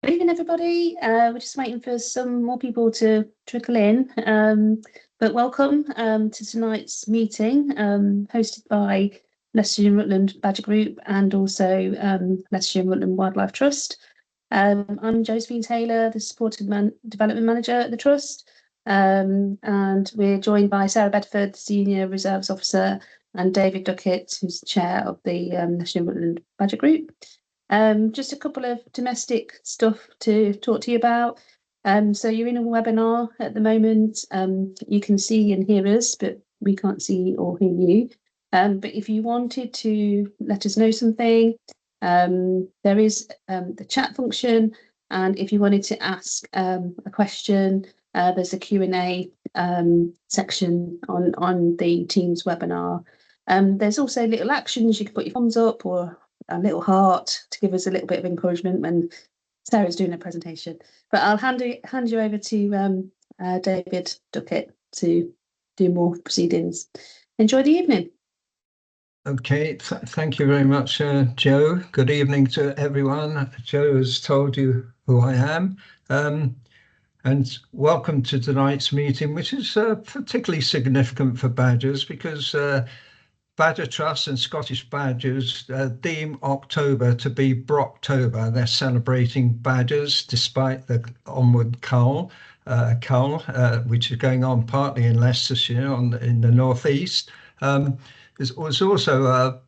Good evening, everybody. We're just waiting for some more people to trickle in. But welcome to tonight's meeting, hosted by Leicestershire and Rutland Badger Group and also Leicestershire and Rutland Wildlife Trust. I'm Josephine Taylor, the Supported Development Manager at the Trust, and we're joined by Sarah Bedford, Senior Reserves Officer, and David Duckett, who's the Chair of the Leicestershire and Rutland Badger Group. Just a couple of domestic stuff to talk to you about. So you're in a webinar at the moment. You can see and hear us, but we can't see or hear you. But if you wanted to let us know something, there is the chat function. And if you wanted to ask a question, there's a Q&A section on the Teams webinar. There's also little actions. You can put your thumbs up or a little heart to give us a little bit of encouragement when Sarah's doing her presentation. But I'll hand you over to David Duckett to do more proceedings. Enjoy the evening. Okay, thank you very much, Joe. Good evening to everyone. Joe has told you who I am. And welcome to tonight's meeting, which is particularly significant for badgers because Badger Trust and Scottish Badgers deem October to be Brocktober. They're celebrating badgers despite the onward cull, which is going on partly in Leicestershire in the northeast. There's also,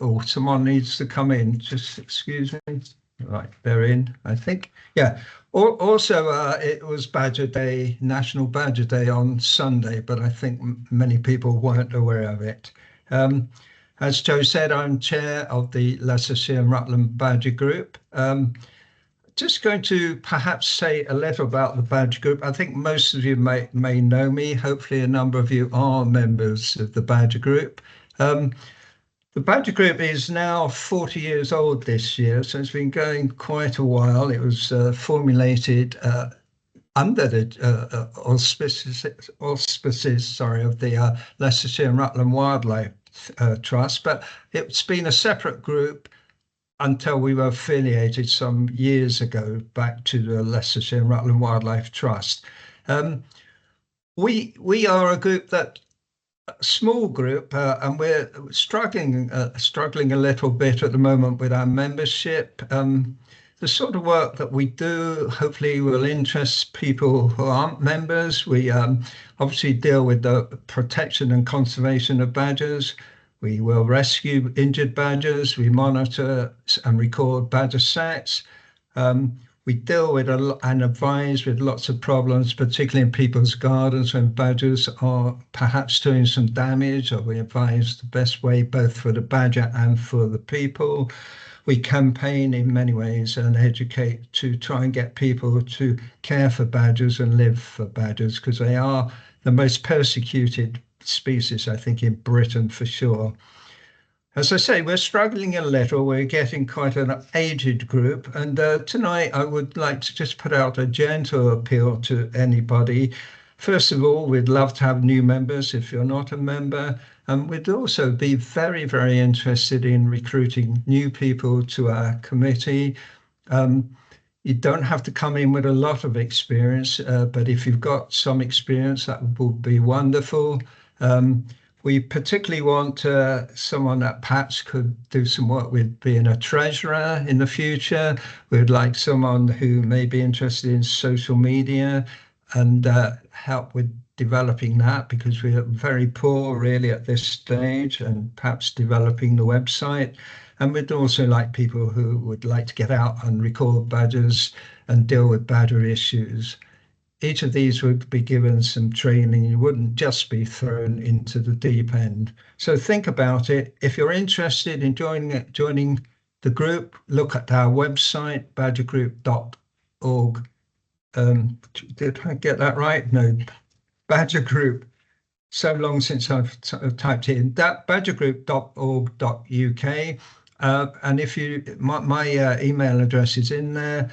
oh, someone needs to come in. Just excuse me. Right, they're in, I think. Yeah. Also, it was Badger Day, National Badger Day on Sunday, but I think many people weren't aware of it. As Joe said, I'm chair of the Leicestershire and Rutland Badger Group. Just going to perhaps say a little about the Badger Group. I think most of you may know me. Hopefully a number of you are members of the Badger Group. The Badger Group is now 40 years old this year, so it's been going quite a while. It was formulated under the auspices of the Leicestershire and Rutland Wildlife Trust, but it's been a separate group until we were affiliated some years ago back to the Leicestershire and Rutland Wildlife Trust. We are a group that small group, and we're struggling a little bit at the moment with our membership. The sort of work that we do hopefully will interest people who aren't members. We obviously deal with the protection and conservation of badgers. We will rescue injured badgers. We monitor and record badger sets. We deal with and advise with lots of problems, particularly in people's gardens when badgers are perhaps doing some damage, or we advise the best way both for the badger and for the people. We campaign in many ways and educate to try and get people to care for badgers and live for badgers, because they are the most persecuted species, I think, in Britain for sure. As I say, we're struggling a little. We're getting quite an aged group. And tonight I would like to just put out a gentle appeal to anybody. First of all, we'd love to have new members if you're not a member. And we'd also be very, very interested in recruiting new people to our committee. You don't have to come in with a lot of experience, but if you've got some experience, that would be wonderful. We particularly want someone that perhaps could do some work with being a treasurer in the future. We'd like someone who may be interested in social media and help with developing that, because we are very poor really at this stage, and perhaps developing the website. And we'd also like people who would like to get out and record badgers and deal with badger issues. Each of these would be given some training. You wouldn't just be thrown into the deep end. So think about it. If you're interested in joining the group, look at our website, badgergroup.org. Did I get that right? No, Badger Group. So long since I've typed in that, badgergroup.org.uk. And if my email address is in there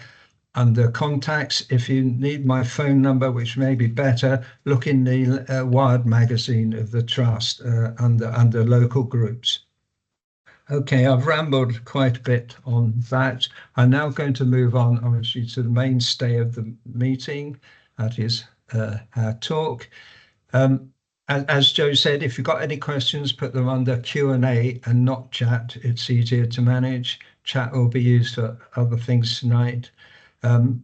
under contacts. If you need my phone number, which may be better, look in the Wired magazine of the Trust under local groups. Okay, I've rambled quite a bit on that. I'm now going to move on, obviously, to the mainstay of the meeting. That is our talk. Um, as Joe said, if you've got any questions, put them under Q&A and not chat. It's easier to manage. Chat will be used for other things tonight. And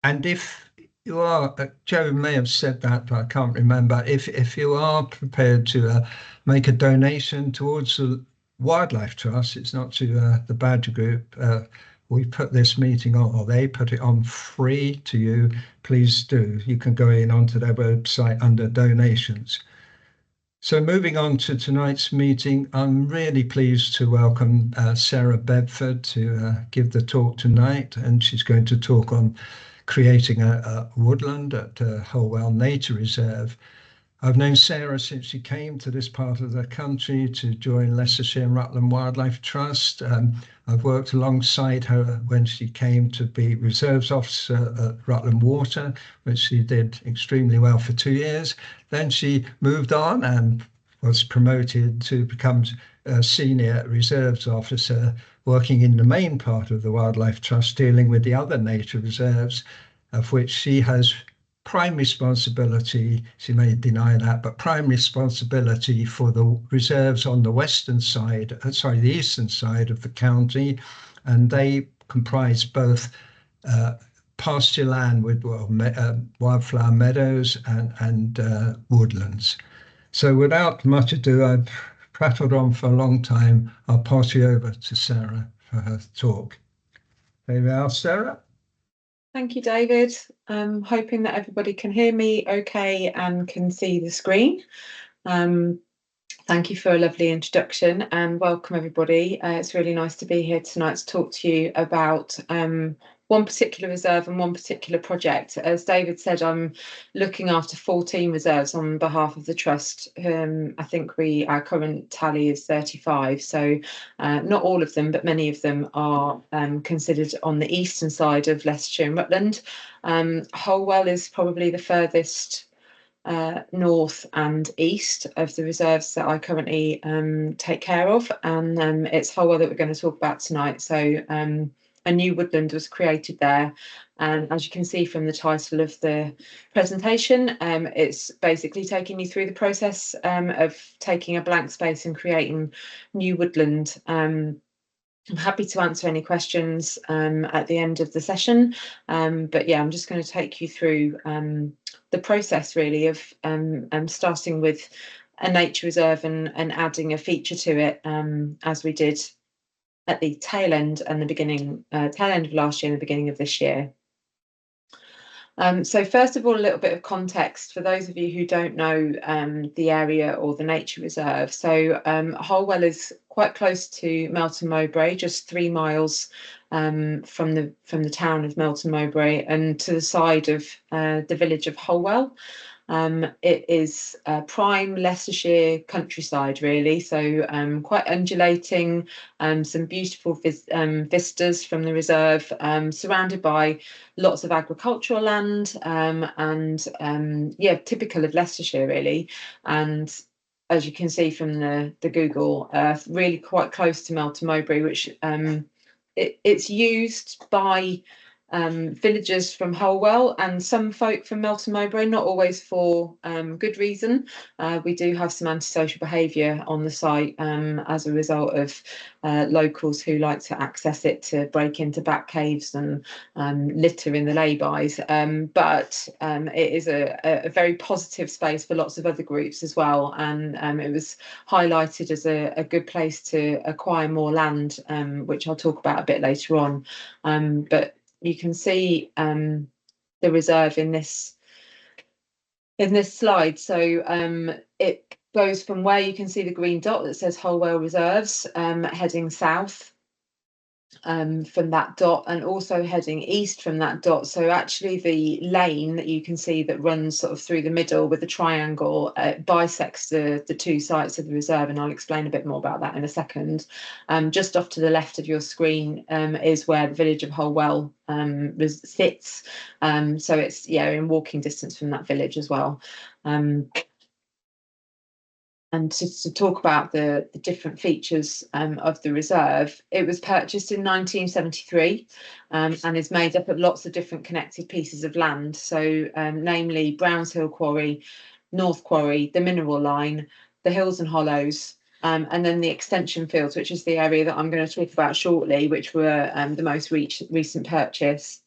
if you are, Joe may have said that, but I can't remember. If you are prepared to make a donation towards the Wildlife Trust, it's not to the Badger Group. We put this meeting on, or they put it on free to you. Please do. You can go in onto their website under donations. So moving on to tonight's meeting, I'm really pleased to welcome Sarah Bedford to give the talk tonight, and she's going to talk on creating a woodland at Holwell Nature Reserve. I've known Sarah since she came to this part of the country to join Leicestershire and Rutland Wildlife Trust. I've worked alongside her when she came to be Reserves Officer at Rutland Water, which she did extremely well for 2 years. Then she moved on and was promoted to become a Senior Reserves Officer, working in the main part of the Wildlife Trust, dealing with the other nature reserves, of which she has prime responsibility. She may deny that, but prime responsibility for the reserves on the western side, the eastern side of the county, and they comprise both pasture land with wildflower meadows and woodlands. So without much ado, I've prattled on for a long time. I'll pass you over to Sarah for her talk. There you are, Sarah. Thank you, David. I'm hoping that everybody can hear me okay and can see the screen. Thank you for a lovely introduction and welcome everybody. It's really nice to be here tonight to talk to you about one particular reserve and one particular project. As David said, I'm looking after 14 reserves on behalf of the Trust. I think our current tally is 35, so not all of them, but many of them are considered on the eastern side of Leicestershire and Rutland. Holwell is probably the furthest north and east of the reserves that I currently take care of, and it's Holwell that we're going to talk about tonight. So a new woodland was created there, and as you can see from the title of the presentation, it's basically taking you through the process of taking a blank space and creating new woodland. I'm happy to answer any questions at the end of the session, but yeah, I'm just going to take you through the process really of starting with a nature reserve and adding a feature to it, as we did at the tail end of last year and the beginning of this year. So first of all, a little bit of context for those of you who don't know the area or the nature reserve. So Holwell is quite close to Melton Mowbray, just 3 miles from the town of Melton Mowbray, and to the side of the village of Holwell. It is prime Leicestershire countryside, really, so quite undulating, some beautiful vistas from the reserve, surrounded by lots of agricultural land, and yeah, typical of Leicestershire, really. And as you can see from the Google Earth, really quite close to Melton Mowbray, which it's used by villagers from Holwell and some folk from Melton Mowbray, not always for good reason. We do have some antisocial behaviour on the site as a result of locals who like to access it to break into bat caves and litter in the laybys. But it is a very positive space for lots of other groups as well, and it was highlighted as a good place to acquire more land, which I'll talk about a bit later on. But you can see the reserve in this slide. So it goes from where you can see the green dot that says Holwell Reserves, heading south from that dot, and also heading east from that dot. So actually the lane that you can see that runs sort of through the middle with the triangle bisects the 2 sites of the reserve, and I'll explain a bit more about that in a second. Just off to the left of your screen is where the village of Holwell sits, so it's in walking distance from that village as well. And to talk about the different features of the reserve, it was purchased in 1973 and is made up of lots of different connected pieces of land. So namely Browns Hill Quarry, North Quarry, the Mineral Line, the Hills and Hollows, and then the extension fields, which is the area that I'm going to talk about shortly, which were the most recent purchase.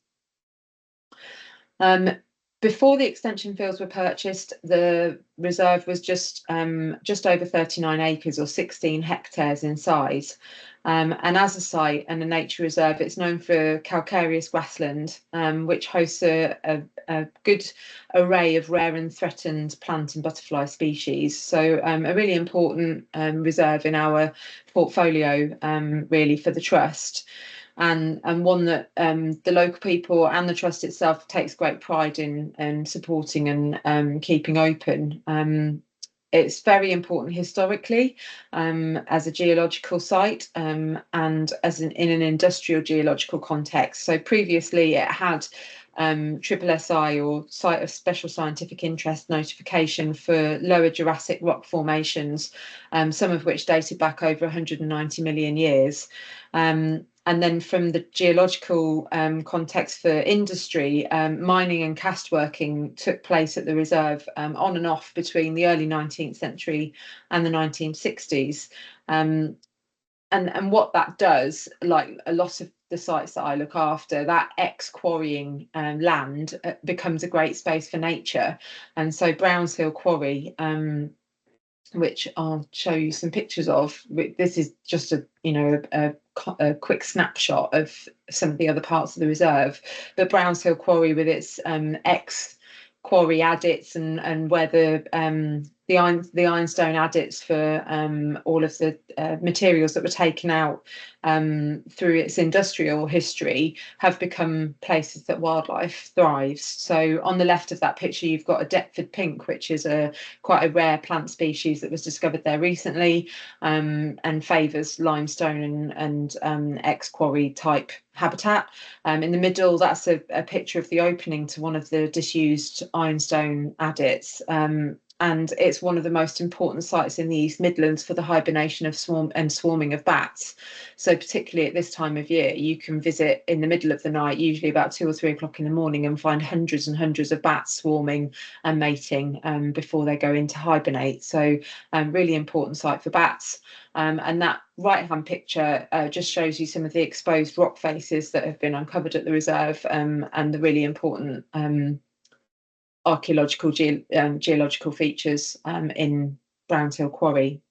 Before the extension fields were purchased, the reserve was just over 39 acres or 16 hectares in size. And as a site and a nature reserve, it's known for calcareous grassland, which hosts a good array of rare and threatened plant and butterfly species. So a really important reserve in our portfolio, really, for the Trust. And one that the local people and the Trust itself takes great pride in supporting and keeping open. It's very important historically as a geological site and as in an industrial geological context. So previously it had SSSI, or Site of Special Scientific Interest notification, for lower Jurassic rock formations, some of which dated back over 190 million years. And then from the geological context for industry, mining and cast working took place at the reserve on and off between the early 19th century and the 1960s. And what that does, like a lot of the sites that I look after, that ex-quarrying land becomes a great space for nature. And so Browns Hill Quarry, which I'll show you some pictures of. This is just a quick snapshot of some of the other parts of the reserve. But Browns Hill Quarry, with its ex-quarry adits and where the ironstone adits for all of the materials that were taken out through its industrial history have become places that wildlife thrives. So on the left of that picture, you've got a Deptford pink, which is quite a rare plant species that was discovered there recently, and favours limestone and ex-quarry type habitat. In the middle, that's a picture of the opening to one of the disused ironstone adits. And it's one of the most important sites in the East Midlands for the hibernation of swarming of bats. So particularly at this time of year, you can visit in the middle of the night, usually about 2 or 3 o'clock in the morning, and find hundreds and hundreds of bats swarming and mating before they go into hibernate. So really important site for bats. And that right-hand picture just shows you some of the exposed rock faces that have been uncovered at the reserve, and the really important archaeological geological features in Browns Hill Quarry.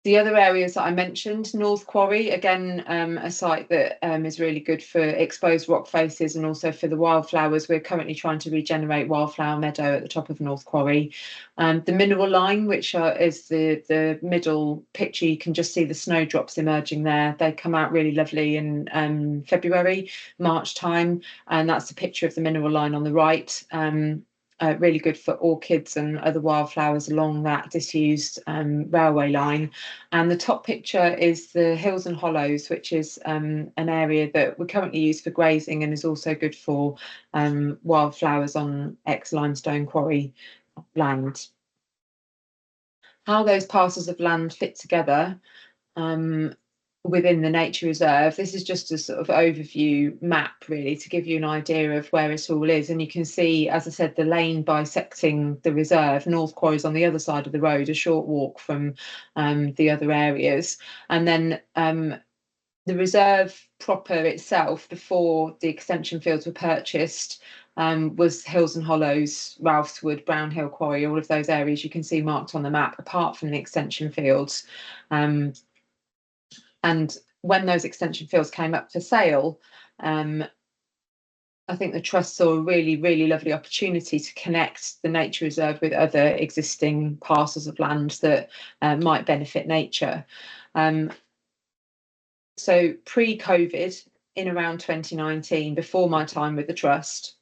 The other areas that I mentioned, North Quarry, again, a site that is really good for exposed rock faces and also for the wildflowers. We're currently trying to regenerate Wildflower Meadow at the top of North Quarry. The Mineral Line, which is the middle picture, you can just see the snowdrops emerging there. They come out really lovely in February, March time, and that's a picture of the Mineral Line on the right. Really good for orchids and other wildflowers along that disused railway line. And the top picture is the Hills and Hollows, which is an area that we currently use for grazing and is also good for wildflowers on ex-limestone quarry land. How those parcels of land fit together within the nature reserve, this is just a sort of overview map, really, to give you an idea of where it all is. And you can see, as I said, the lane bisecting the reserve. North Quarry's on the other side of the road, a short walk from the other areas. And then the reserve proper itself, before the extension fields were purchased, was Hills and Hollows, Ralphswood, Brown Hill Quarry, all of those areas you can see marked on the map, apart from the extension fields. And when those extension fields came up for sale, I think the Trust saw a really, really lovely opportunity to connect the nature reserve with other existing parcels of land that might benefit nature. So pre-COVID, in around 2019, before my time with the Trust,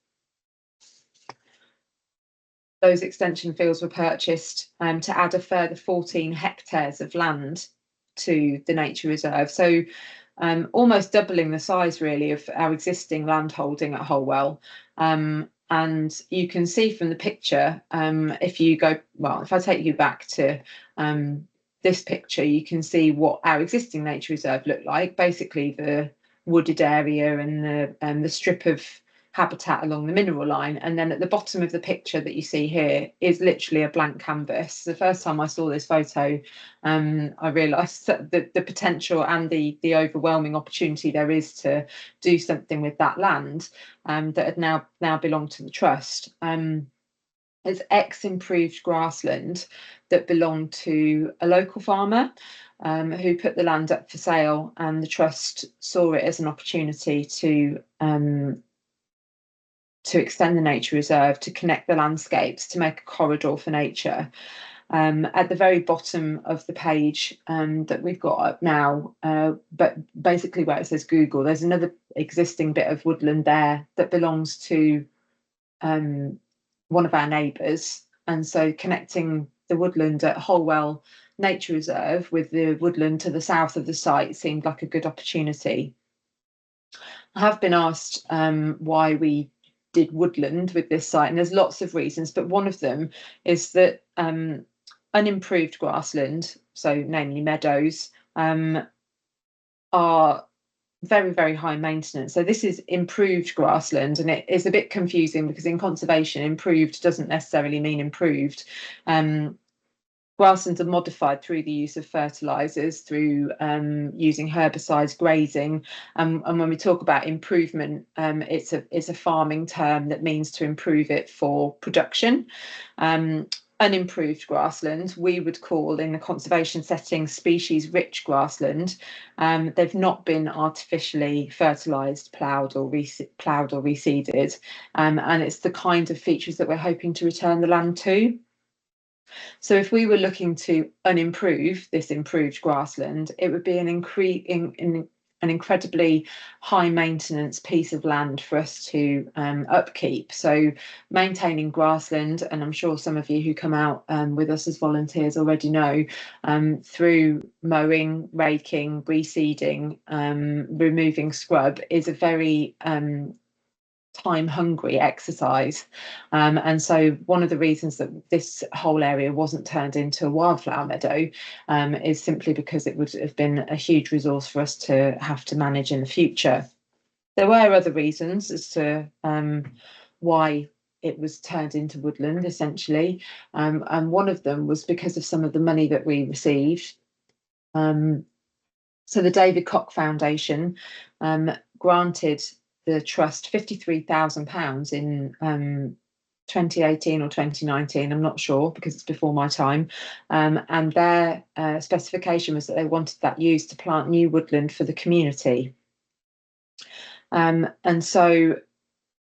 those extension fields were purchased to add a further 14 hectares of land to the nature reserve. So almost doubling the size, really, of our existing land holding at Holwell. And and you can see from the picture, if you go, well, if I take you back to this picture, you can see what our existing nature reserve looked like. Basically, the wooded area and the strip of habitat along the mineral line, and then at the bottom of the picture that you see here is literally a blank canvas. The first time I saw this photo, I realised that the potential and the overwhelming opportunity there is to do something with that land that had now belonged to the trust. It's ex-improved grassland that belonged to a local farmer who put the land up for sale, and the trust saw it as an opportunity to extend the nature reserve, to connect the landscapes, to make a corridor for nature. At the very bottom of the page that we've got up now, but basically where it says Google, there's another existing bit of woodland there that belongs to one of our neighbours. And so connecting the woodland at Holwell Nature Reserve with the woodland to the south of the site seemed like a good opportunity. I have been asked why we did woodland with this site, and there's lots of reasons, but one of them is that unimproved grassland, so namely meadows, are very, very high maintenance. So this is improved grassland, and it is a bit confusing because in conservation, improved doesn't necessarily mean improved. Grasslands are modified through the use of fertilizers, through using herbicides, grazing, and when we talk about improvement, it's a farming term that means to improve it for production. Unimproved grassland we would call, in the conservation setting, species rich grassland. They've not been artificially fertilized, ploughed or reseeded, and it's the kind of features that we're hoping to return the land to. So if we were looking to unimprove this improved grassland, it would be an incredibly high maintenance piece of land for us to upkeep. So maintaining grassland, and I'm sure some of you who come out with us as volunteers already know, through mowing, raking, reseeding, removing scrub, is a very time hungry exercise, and so one of the reasons that this whole area wasn't turned into a wildflower meadow is simply because it would have been a huge resource for us to have to manage in the future. There were other reasons as to why it was turned into woodland, essentially, and one of them was because of some of the money that we received. So the David Koch Foundation granted the trust £53,000 in 2018 or 2019, I'm not sure because it's before my time, and their specification was that they wanted that used to plant new woodland for the community, and so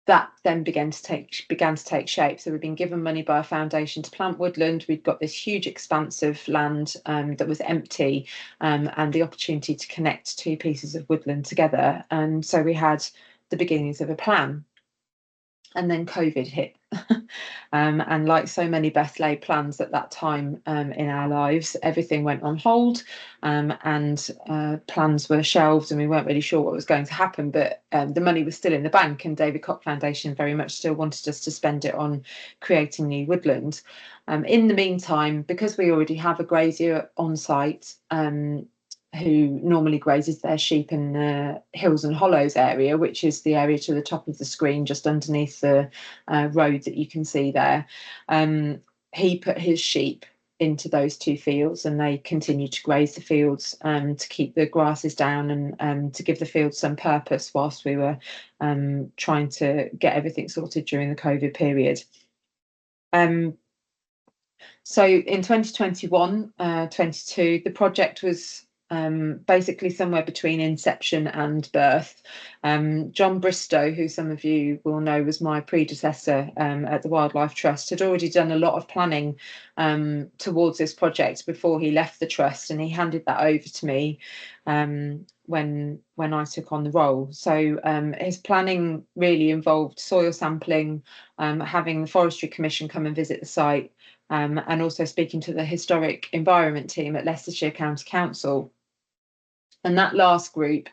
that then began to take shape. So we've been given money by a foundation to plant woodland. We've got this huge expanse of land that was empty, and the opportunity to connect two pieces of woodland together. And so we had the beginnings of a plan. And then COVID hit. And like so many best laid plans at that time in our lives, everything went on hold, and plans were shelved, and we weren't really sure what was going to happen. But the money was still in the bank, and David Koch Foundation very much still wanted us to spend it on creating new woodland. In the meantime, because we already have a grazier on site, who normally grazes their sheep in the Hills and Hollows area, which is the area to the top of the screen, just underneath the road that you can see there. He put his sheep into those two fields, and they continued to graze the fields to keep the grasses down and to give the fields some purpose whilst we were trying to get everything sorted during the COVID period. So in 2021-22, the project was basically somewhere between inception and birth. John Bristow, who some of you will know was my predecessor at the Wildlife Trust, had already done a lot of planning towards this project before he left the trust, and he handed that over to me when I took on the role. So his planning really involved soil sampling, having the Forestry Commission come and visit the site, and also speaking to the Historic Environment team at Leicestershire County Council. And that last group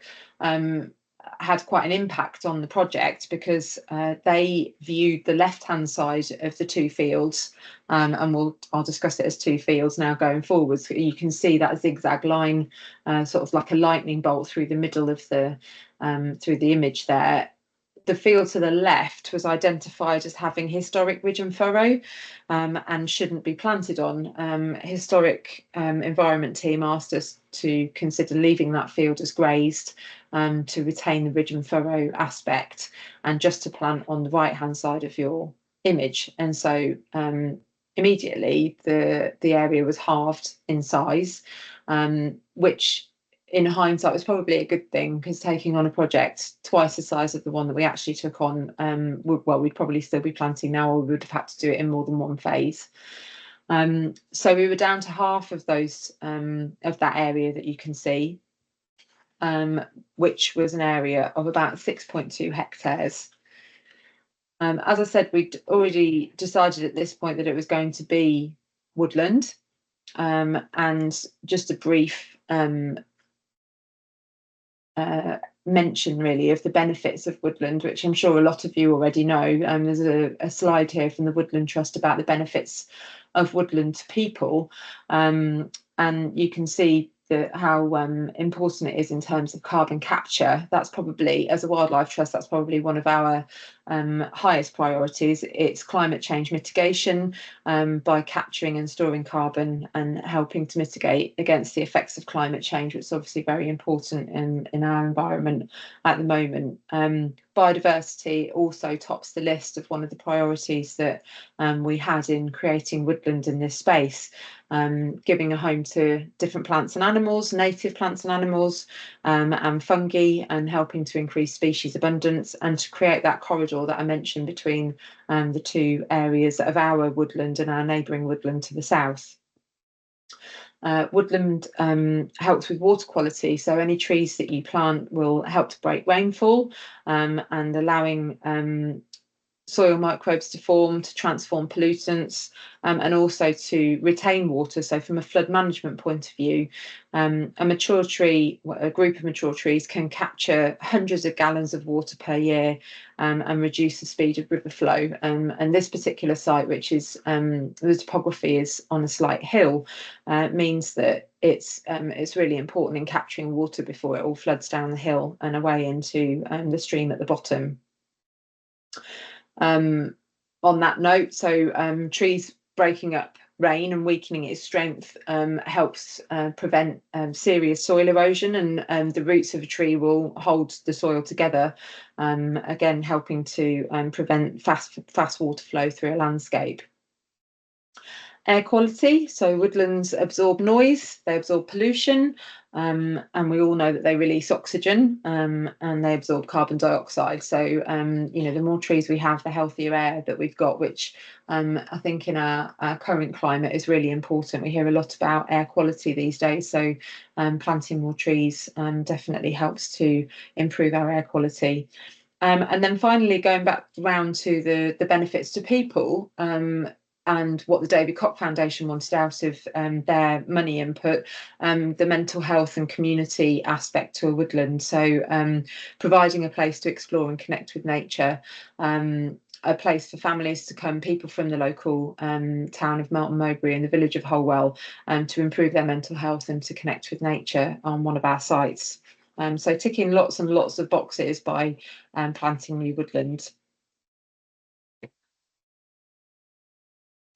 had quite an impact on the project, because they viewed the left-hand side of the two fields, and I'll discuss it as two fields now going forward. So you can see that zigzag line, sort of like a lightning bolt through the middle of the image there. The field to the left was identified as having historic ridge and furrow, and shouldn't be planted on. Historic environment team asked us to consider leaving that field as grazed, to retain the ridge and furrow aspect, and just to plant on the right hand side of your image. And so immediately the area was halved in size, which in hindsight was probably a good thing, because taking on a project twice the size of the one that we actually took on, we'd probably still be planting now, or we would have had to do it in more than one phase. So we were down to half of those, of that area that you can see, which was an area of about 6.2 hectares. As I said, we'd already decided at this point that it was going to be woodland, and just a brief mention really of the benefits of woodland, which I'm sure a lot of you already know. There's a slide here from the Woodland Trust about the benefits of woodland to people, and you can see how important it is in terms of carbon capture. That's probably, as a wildlife trust, that's probably one of our highest priorities. It's climate change mitigation, by capturing and storing carbon and helping to mitigate against the effects of climate change, which is obviously very important in our environment at the moment. Biodiversity also tops the list of one of the priorities that we had in creating woodland in this space, giving a home to different plants and animals, native plants and animals, and fungi, and helping to increase species abundance, and to create that corridor that I mentioned between the two areas of our woodland and our neighbouring woodland to the south. Woodland helps with water quality, so any trees that you plant will help to break rainfall, and allowing soil microbes to form, to transform pollutants, and also to retain water. So from a flood management point of view, a mature tree, a group of mature trees, can capture hundreds of gallons of water per year, and reduce the speed of river flow. And this particular site, which is the topography is on a slight hill, means that it's really important in capturing water before it all floods down the hill and away into the stream at the bottom. On that note, so trees breaking up rain and weakening its strength helps prevent serious soil erosion, and the roots of a tree will hold the soil together, again helping to prevent fast water flow through a landscape. Air quality, so woodlands absorb noise, they absorb pollution, and we all know that they release oxygen, and they absorb carbon dioxide. So you know, the more trees we have, the healthier air that we've got, which I think in our current climate is really important. We hear a lot about air quality these days, so planting more trees definitely helps to improve our air quality. And then finally, going back round to the benefits to people, and what the David Koch Foundation wanted out of their money input, the mental health and community aspect to a woodland. So providing a place to explore and connect with nature, a place for families to come, people from the local town of Melton Mowbray and the village of Holwell, to improve their mental health and to connect with nature on one of our sites. So ticking lots and lots of boxes by planting new woodland.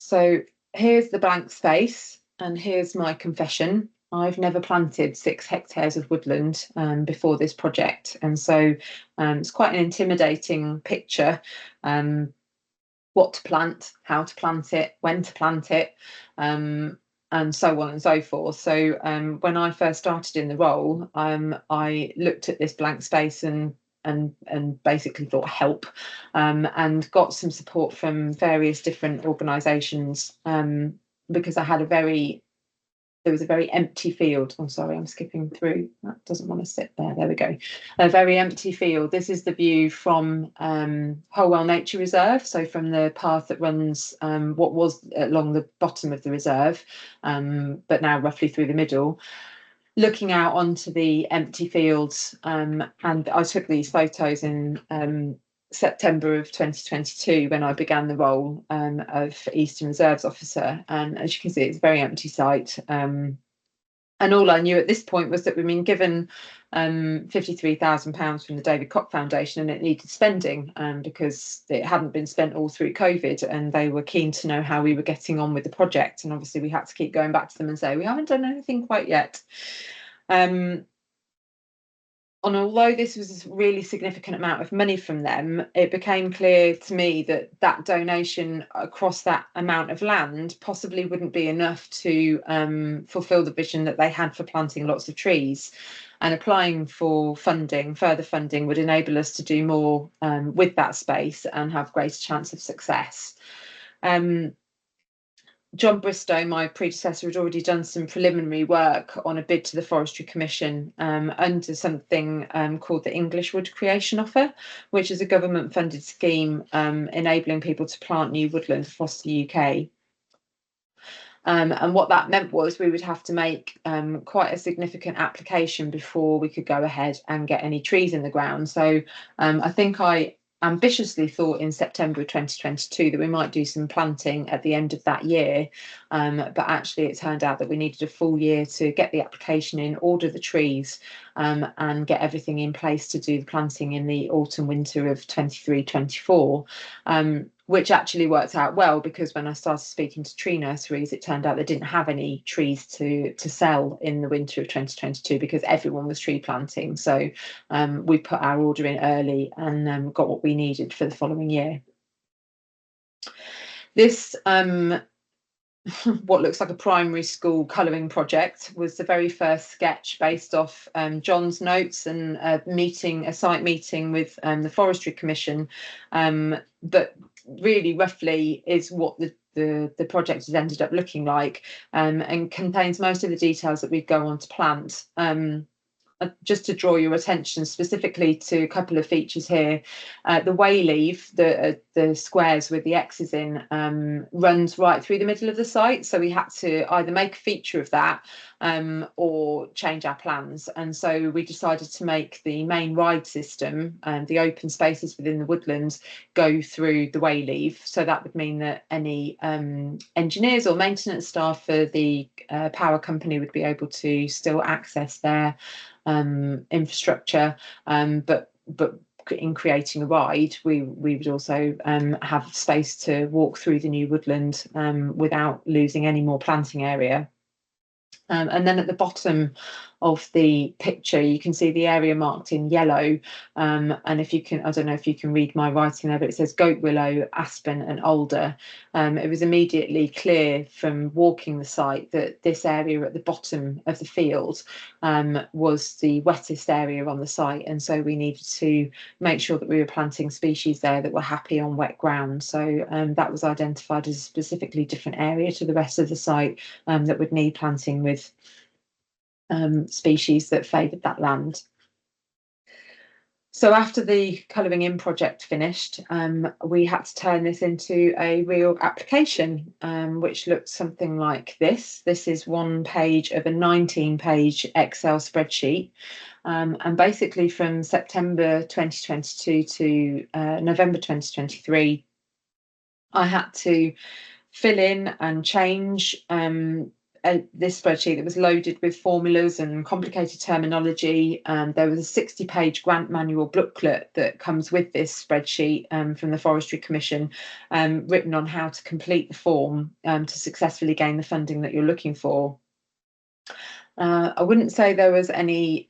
So here's the blank space, and here's my confession. I've never planted 6 hectares of woodland before this project, and so it's quite an intimidating picture. What to plant, how to plant it, when to plant it, and so on and so forth. So when I first started in the role, I looked at this blank space and basically thought help, and got some support from various different organisations, because I had there was a very empty field. I'm sorry, I'm skipping through. That doesn't want to sit there. There we go. A very empty field. This is the view from Holwell Nature Reserve. So from the path that runs what was along the bottom of the reserve, but now roughly through the middle. looking out onto the empty fields, and I took these photos in September of 2022 when I began the role of Eastern Reserves Officer. And as you can see, it's a very empty site. And all I knew at this point was that we'd been given £53,000 from the David Cock Foundation, and it needed spending because it hadn't been spent all through COVID, and they were keen to know how we were getting on with the project. And obviously we had to keep going back to them and say, we haven't done anything quite yet. And although this was a really significant amount of money from them, it became clear to me that that donation across that amount of land possibly wouldn't be enough to fulfil the vision that they had for planting lots of trees. And applying for funding, further funding, would enable us to do more with that space and have greater chance of success. John Bristow, my predecessor, had already done some preliminary work on a bid to the Forestry Commission under something called the English Wood Creation Offer, which is a government-funded scheme enabling people to plant new woodland across the UK. And what that meant was we would have to make quite a significant application before we could go ahead and get any trees in the ground. So I think I ambitiously thought in September of 2022 that we might do some planting at the end of that year, but actually it turned out that we needed a full year to get the application in, order the trees, and get everything in place to do the planting in the autumn winter of 23-24, which actually worked out well, because when I started speaking to tree nurseries, it turned out they didn't have any trees to sell in the winter of 2022 because everyone was tree planting. So we put our order in early and got what we needed for the following year. This what looks like a primary school colouring project was the very first sketch based off John's notes and a site meeting with the Forestry Commission, but really roughly is what the project has ended up looking like, and contains most of the details that we go on to plant. Just to draw your attention specifically to a couple of features here, the way leaf, the squares with the X's in, runs right through the middle of the site. So we had to either make a feature of that or change our plans. And so we decided to make the main ride system and the open spaces within the woodlands go through the way leaf. So that would mean that any engineers or maintenance staff for the power company would be able to still access their infrastructure, but in creating a ride, we would also have space to walk through the new woodland without losing any more planting area. And then at the bottom of the picture, you can see the area marked in yellow. And if you can, I don't know if you can read my writing there, but it says goat willow, aspen and alder. It was immediately clear from walking the site that this area at the bottom of the field was the wettest area on the site. And so we needed to make sure that we were planting species there that were happy on wet ground. So that was identified as a specifically different area to the rest of the site that would need planting with species that favoured that land. So after the colouring in project finished, we had to turn this into a real application, which looked something like this. This is one page of a 19-page Excel spreadsheet. And basically from September 2022 to November 2023, I had to fill in and change this spreadsheet that was loaded with formulas and complicated terminology. There was a 60-page grant manual booklet that comes with this spreadsheet from the Forestry Commission, written on how to complete the form to successfully gain the funding that you're looking for. I wouldn't say there was any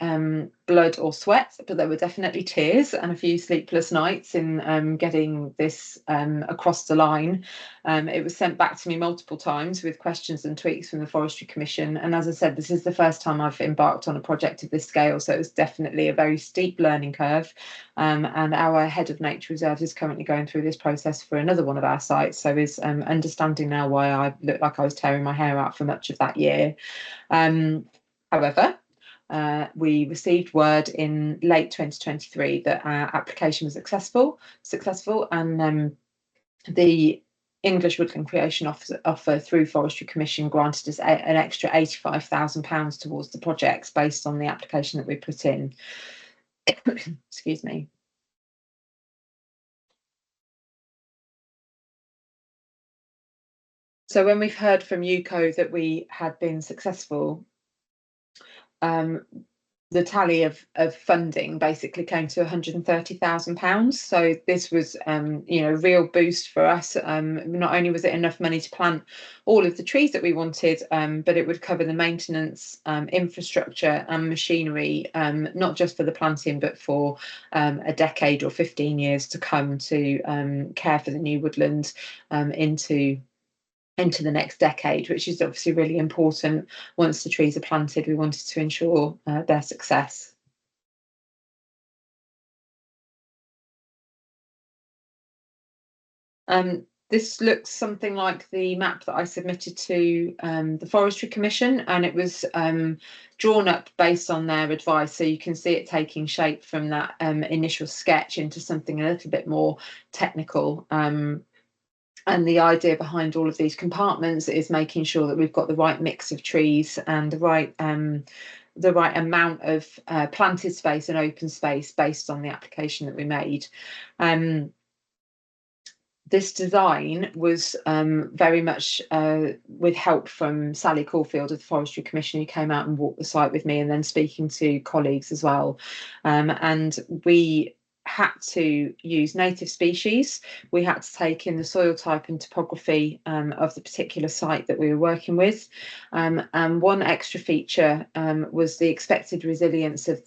blood or sweat, but there were definitely tears and a few sleepless nights in getting this across the line. It was sent back to me multiple times with questions and tweaks from the Forestry Commission. And as I said, this is the first time I've embarked on a project of this scale, so it was definitely a very steep learning curve. And our head of nature reserves is currently going through this process for another one of our sites, so is understanding now why I looked like I was tearing my hair out for much of that year. However, we received word in late 2023 that our application was successful, and the English Woodland Creation Offer through Forestry Commission granted us an extra £85,000 towards the projects based on the application that we put in. Excuse me. So when we've heard from UCO that we had been successful, the tally of funding basically came to £130,000. So this was, you know, a real boost for us. Not only was it enough money to plant all of the trees that we wanted, but it would cover the maintenance, infrastructure and machinery, not just for the planting, but for a decade or 15 years to come, to care for the new woodland into the next decade, which is obviously really important. Once the trees are planted, we wanted to ensure their success. This looks something like the map that I submitted to the Forestry Commission, and it was drawn up based on their advice. So you can see it taking shape from that initial sketch into something a little bit more technical. And the idea behind all of these compartments is making sure that we've got the right mix of trees and the right amount of planted space and open space based on the application that we made. This design was very much with help from Sally Caulfield of the Forestry Commission, who came out and walked the site with me, and then speaking to colleagues as well. And we had to use native species. We had to take in the soil type and topography of the particular site that we were working with. And one extra feature was the expected resilience of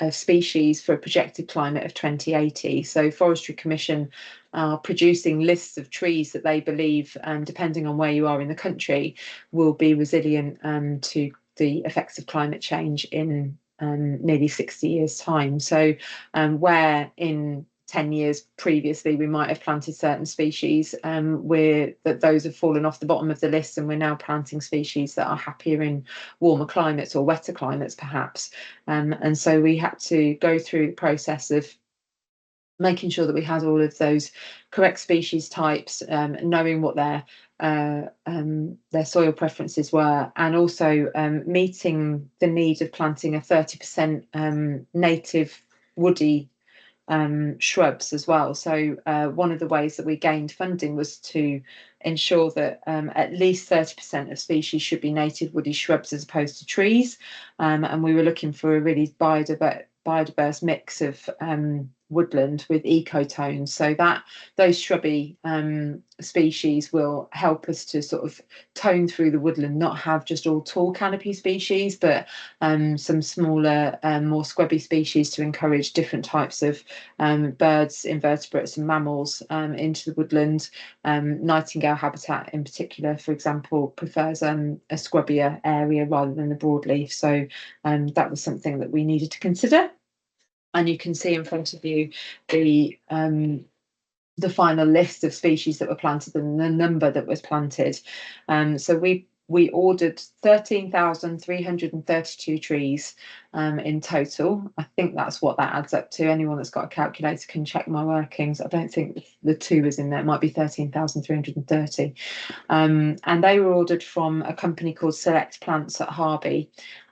species for a projected climate of 2080. So Forestry Commission are producing lists of trees that they believe, depending on where you are in the country, will be resilient to the effects of climate change in nearly 60 years' time. So where in 10 years previously we might have planted certain species, that those have fallen off the bottom of the list, and we're now planting species that are happier in warmer climates or wetter climates perhaps. And so we had to go through the process of making sure that we had all of those correct species types, knowing what their soil preferences were, and also meeting the need of planting a 30% native woody shrubs as well. So one of the ways that we gained funding was to ensure that at least 30% of species should be native woody shrubs as opposed to trees, and we were looking for a really biodiverse mix of woodland with ecotones, so that those shrubby species will help us to sort of tone through the woodland, not have just all tall canopy species, but some smaller, more scrubby species to encourage different types of birds, invertebrates and mammals into the woodland. Nightingale habitat in particular, for example, prefers a scrubbier area rather than the broadleaf, so that was something that we needed to consider. And you can see in front of you the final list of species that were planted and the number that was planted. So we ordered 13,332 trees in total. I think that's what that adds up to. Anyone that's got a calculator can check my workings. I don't think the 2 is in there. It might be 13,330. And they were ordered from a company called Select Plants at Harby.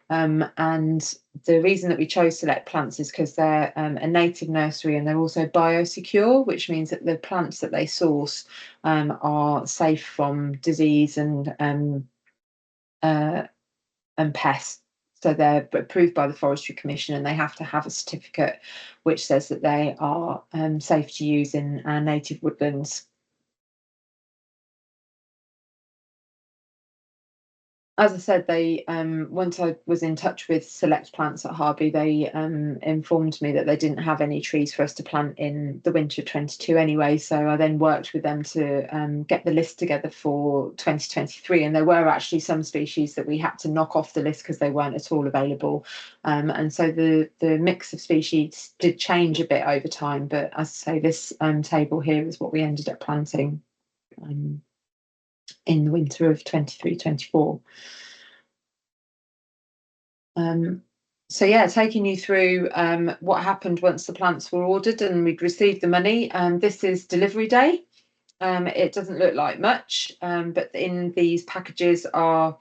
And the reason that we chose Select Plants is because they're a native nursery, and they're also biosecure, which means that the plants that they source are safe from disease and pests. So they're approved by the Forestry Commission, and they have to have a certificate which says that they are safe to use in our native woodlands. As I said, they once I was in touch with Select Plants at Harby, they informed me that they didn't have any trees for us to plant in the winter of 22 anyway. So I then worked with them to get the list together for 2023, and there were actually some species that we had to knock off the list because they weren't at all available. And so the mix of species did change a bit over time. But as I say, this table here is what we ended up planting in the winter of 23-24. So yeah, taking you through what happened once the plants were ordered and we'd received the money. This is delivery day. It doesn't look like much, but in these packages are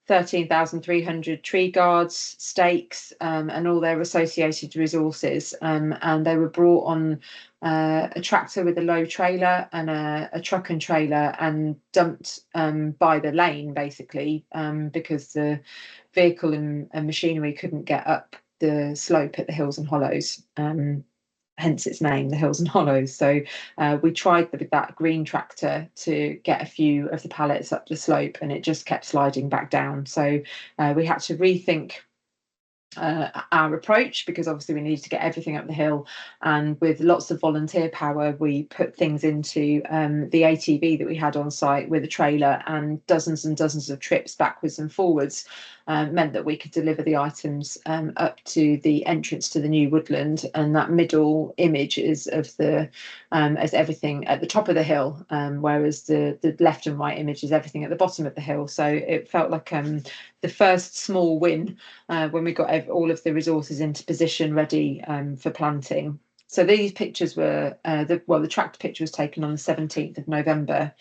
13,300 tree guards, stakes, and all their associated resources. And they were brought on a tractor with a low trailer and a truck and trailer, and dumped by the lane, basically, because the vehicle and machinery couldn't get up the slope at the hills and hollows. Hence its name, the Hills and Hollows. So we tried with that green tractor to get a few of the pallets up the slope, and it just kept sliding back down. So we had to rethink our approach, because obviously we needed to get everything up the hill, and with lots of volunteer power we put things into the ATV that we had on site with a trailer, and dozens of trips backwards and forwards meant that we could deliver the items up to the entrance to the new Woodland. And that middle image is of the as everything at the top of the hill, whereas the left and right image is everything at the bottom of the hill. So it felt like the first small win when we got all of the resources into position ready for planting. So these pictures were the tractor picture was taken on the 17th of November.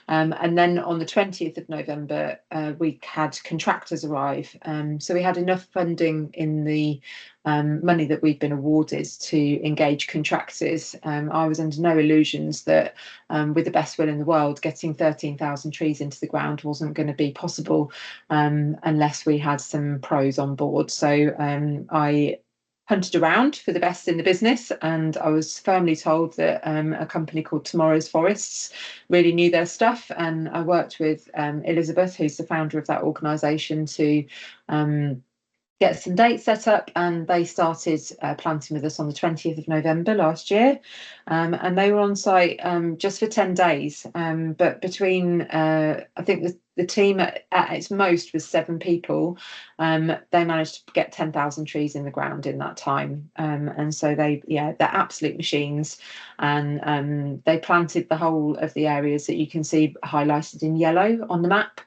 And then on the 20th of November, we had contractors arrive. So we had enough funding in the money that we'd been awarded to engage contractors. I was under no illusions that with the best will in the world, getting 13,000 trees into the ground wasn't going to be possible unless we had some pros on board. So I hunted around for the best in the business, and I was firmly told that a company called Tomorrow's Forests really knew their stuff. And I worked with Elizabeth, who's the founder of that organisation, to get some dates set up, and they started planting with us on the 20th of November last year. And they were on site just for 10 days. But between, I think the team at its most was 7 people. They managed to get 10,000 trees in the ground in that time. And so they're absolute machines. And they planted the whole of the areas that you can see highlighted in yellow on the map,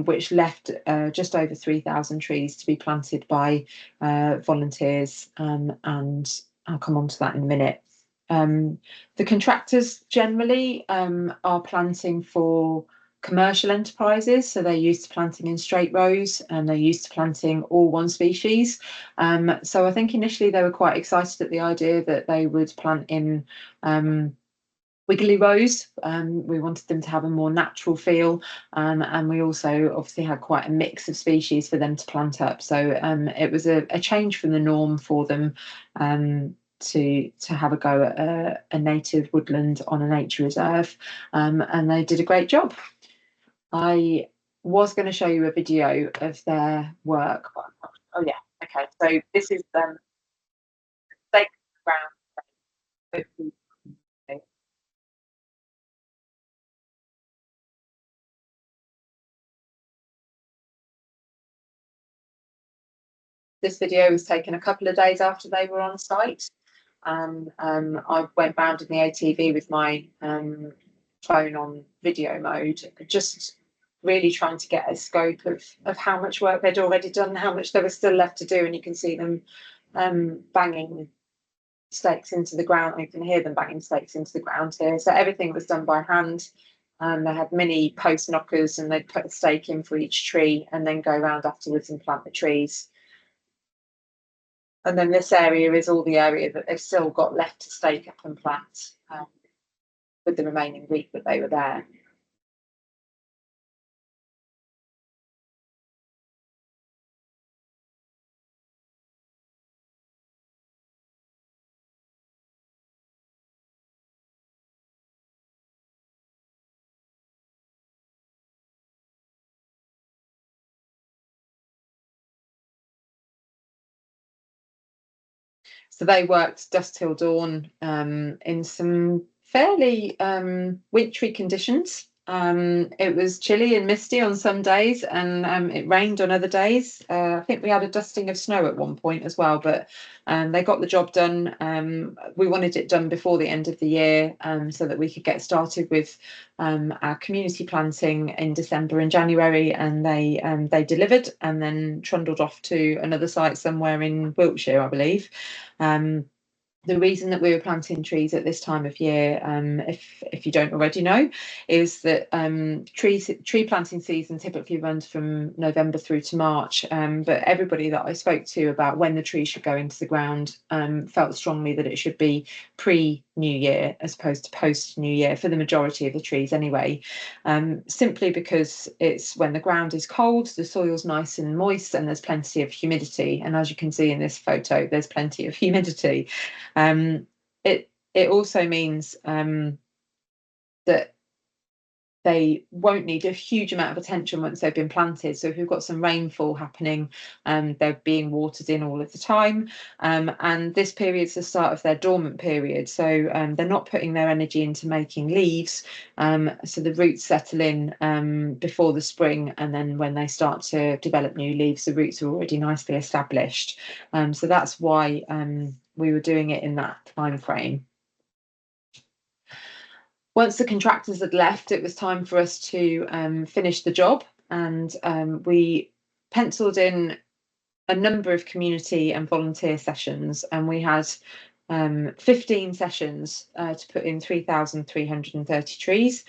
which left just over 3,000 trees to be planted by volunteers. And I'll come on to that in a minute. The contractors generally are planting for commercial enterprises, so they're used to planting in straight rows, and they're used to planting all one species. So I think initially they were quite excited at the idea that they would plant in wiggly rows. We wanted them to have a more natural feel, and we also obviously had quite a mix of species for them to plant up. So it was a change from the norm for them to have a go at a native woodland on a nature reserve, and they did a great job. I was going to show you a video of their work. Oh yeah, okay. So this is stake ground. This video was taken a couple of days after they were on site. I went round in the ATV with my phone on video mode, just really trying to get a scope of how much work they'd already done, how much there was still left to do. And you can see them banging stakes into the ground. You can hear them banging stakes into the ground here. So everything was done by hand. They had mini post knockers, and they'd put a stake in for each tree and then go around afterwards and plant the trees. And then this area is all the area that they've still got left to stake up and plant with the remaining week that they were there. So they worked dusk till dawn in some fairly wintry conditions. It was chilly and misty on some days, and it rained on other days. I think we had a dusting of snow at one point as well, but they got the job done. We wanted it done before the end of the year, so that we could get started with our community planting in December and January, and they delivered and then trundled off to another site somewhere in Wiltshire, I believe. The reason that we were planting trees at this time of year, if you don't already know, is that tree planting season typically runs from November through to March. But everybody that I spoke to about when the tree should go into the ground felt strongly that it should be pre-New Year as opposed to post-New Year for the majority of the trees anyway. Simply because it's when the ground is cold, the soil's nice and moist, and there's plenty of humidity. And as you can see in this photo, there's plenty of humidity. It also means that they won't need a huge amount of attention once they've been planted. So if we've got some rainfall happening, they're being watered in all of the time. And this period's the start of their dormant period. So they're not putting their energy into making leaves. So the roots settle in before the spring. And then when they start to develop new leaves, the roots are already nicely established. So that's why we were doing it in that time frame. Once the contractors had left, it was time for us to finish the job, and we penciled in a number of community and volunteer sessions, and we had 15 sessions to put in 3,330 trees.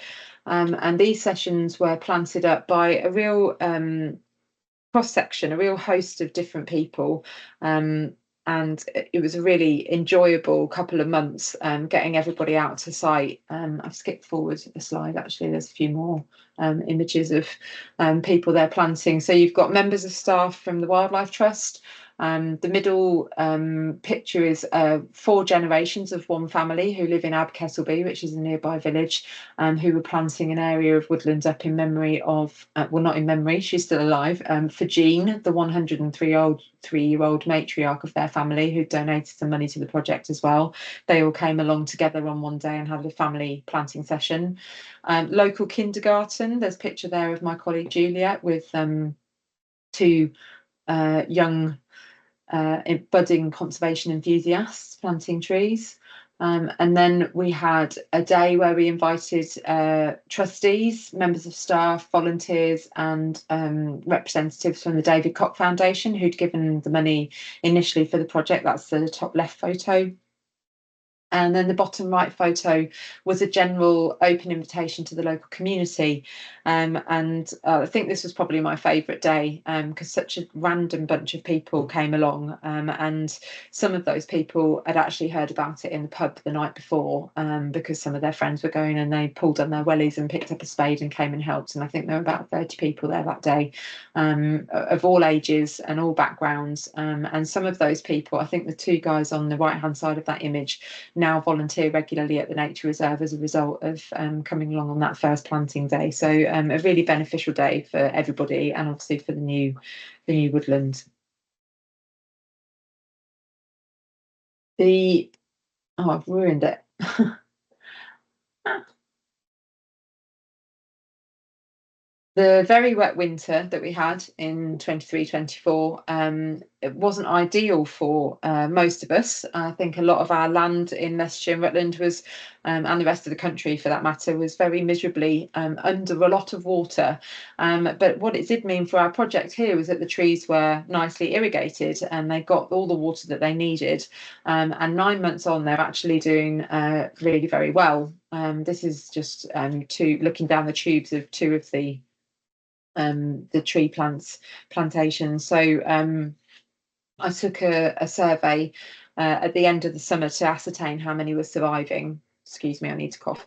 And these sessions were planted up by a real cross-section, a real host of different people. And it was a really enjoyable couple of months getting everybody out to site. I've skipped forward a slide, actually. There's a few more images of people there planting. So you've got members of staff from the Wildlife Trust. The middle picture is 4 generations of one family who live in Abkesselby, which is a nearby village, who were planting an area of woodland up in memory of, well, not in memory, she's still alive, for Jean, the 103-year-old matriarch of their family, who donated some money to the project as well. They all came along together on one day and had a family planting session. Local kindergarten, there's a picture there of my colleague Juliet with 2 young budding conservation enthusiasts planting trees. And then we had a day where we invited trustees, members of staff, volunteers, and representatives from the David Cock Foundation, who'd given the money initially for the project. That's the top left photo. And then the bottom right photo was a general open invitation to the local community. And I think this was probably my favourite day because such a random bunch of people came along. And some of those people had actually heard about it in the pub the night before because some of their friends were going, and they pulled on their wellies and picked up a spade and came and helped. And I think there were about 30 people there that day of all ages and all backgrounds. And some of those people, I think the 2 guys on the right hand side of that image, now volunteer regularly at the Nature Reserve as a result of coming along on that first planting day. So a really beneficial day for everybody, and obviously for the new woodland. I've ruined it. The very wet winter that we had in 23-24, it wasn't ideal for most of us. I think a lot of our land in Leicestershire and Rutland was, and the rest of the country for that matter, was very miserably under a lot of water. But what it did mean for our project here was that the trees were nicely irrigated and they got all the water that they needed. And 9 months on, they're actually doing really very well. This is just looking down the tubes of 2 of the tree plantations. So I took a survey at the end of the summer to ascertain how many were surviving. Excuse me, I need to cough.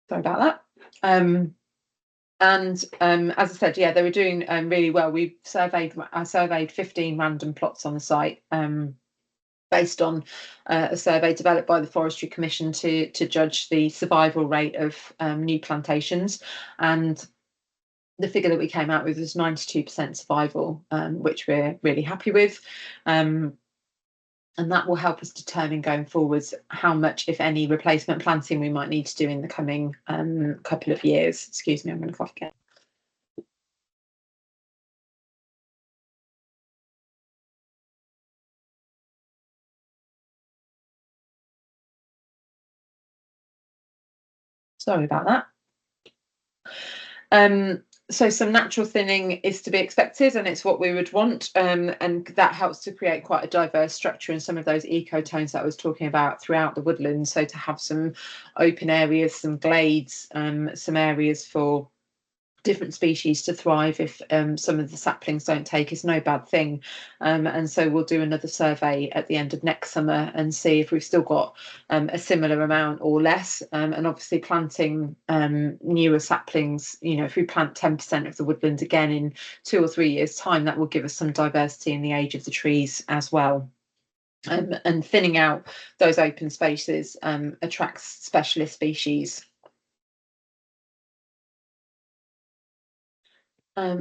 Sorry about that. And as I said, yeah, they were doing really well. I surveyed 15 random plots on the site. Based on a survey developed by the Forestry Commission to judge the survival rate of new plantations. And the figure that we came out with was 92% survival, which we're really happy with. And that will help us determine going forwards how much, if any, replacement planting we might need to do in the coming couple of years. Excuse me, I'm going to cough again. Sorry about that. So some natural thinning is to be expected, and it's what we would want, and that helps to create quite a diverse structure in some of those ecotones that I was talking about throughout the woodland. So to have some open areas, some glades, some areas for different species to thrive if some of the saplings don't take is no bad thing. And so we'll do another survey at the end of next summer and see if we've still got a similar amount or less. And obviously planting newer saplings, you know, if we plant 10% of the woodland again in 2 or 3 years' time, that will give us some diversity in the age of the trees as well. And thinning out those open spaces attracts specialist species.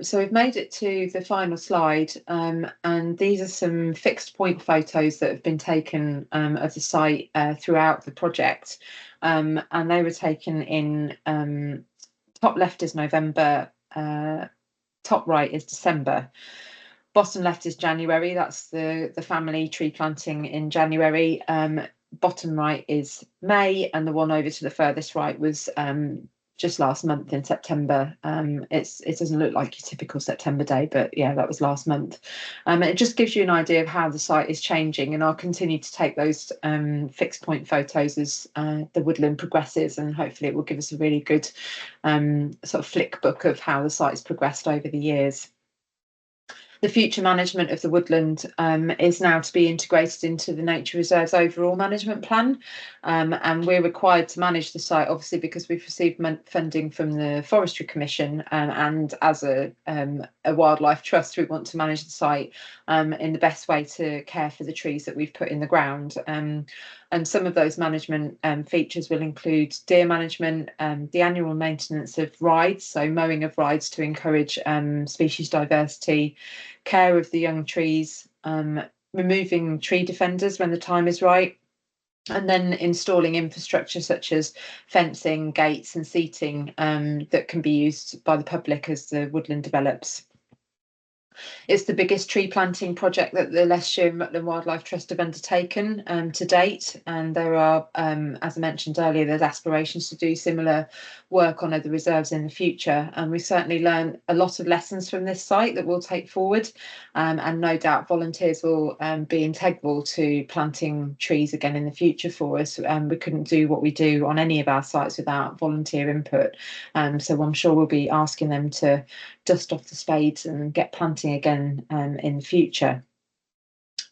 So we've made it to the final slide, and these are some fixed point photos that have been taken of the site throughout the project, and they were taken in top left is November, top right is December, bottom left is January. That's the family tree planting in January. Bottom right is May, and the one over to the furthest right was just last month in September. It doesn't look like your typical September day, but yeah, that was last month. It just gives you an idea of how the site is changing, and I'll continue to take those fixed point photos as the woodland progresses, and hopefully it will give us a really good sort of flick book of how the site's progressed over the years. The future management of the woodland is now to be integrated into the Nature Reserve's overall management plan, and we're required to manage the site, obviously, because we've received funding from the Forestry Commission, and as a wildlife trust, we want to manage the site in the best way to care for the trees that we've put in the ground. And some of those management features will include deer management, the annual maintenance of rides, so mowing of rides to encourage species diversity, care of the young trees, removing tree defenders when the time is right, and then installing infrastructure such as fencing, gates and seating that can be used by the public as the woodland develops. It's the biggest tree planting project that the Leicestershire and Rutland Wildlife Trust have undertaken to date, and there are, as I mentioned earlier, there's aspirations to do similar work on other reserves in the future, and we've certainly learned a lot of lessons from this site that we'll take forward, and no doubt volunteers will be integral to planting trees again in the future for us. We couldn't do what we do on any of our sites without volunteer input, so I'm sure we'll be asking them to dust off the spades and get planting again in the future.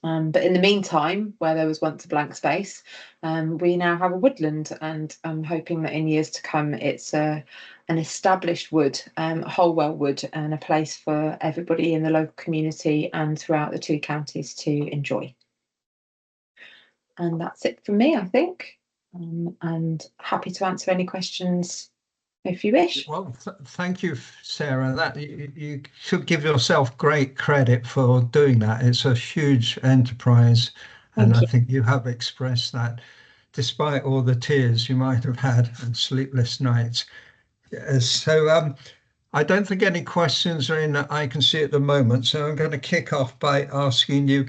But in the meantime, where there was once a blank space, we now have a woodland, and I'm hoping that in years to come it's an established wood, Holwell wood, and a place for everybody in the local community and throughout the 2 counties to enjoy. And that's it from me, I think, and happy to answer any questions if you wish. Well, thank you, Sarah. That you should give yourself great credit for doing that. It's a huge enterprise, and I think you have expressed that, despite all the tears you might have had and sleepless nights. So I don't think any questions are in that I can see at the moment. So I'm going to kick off by asking you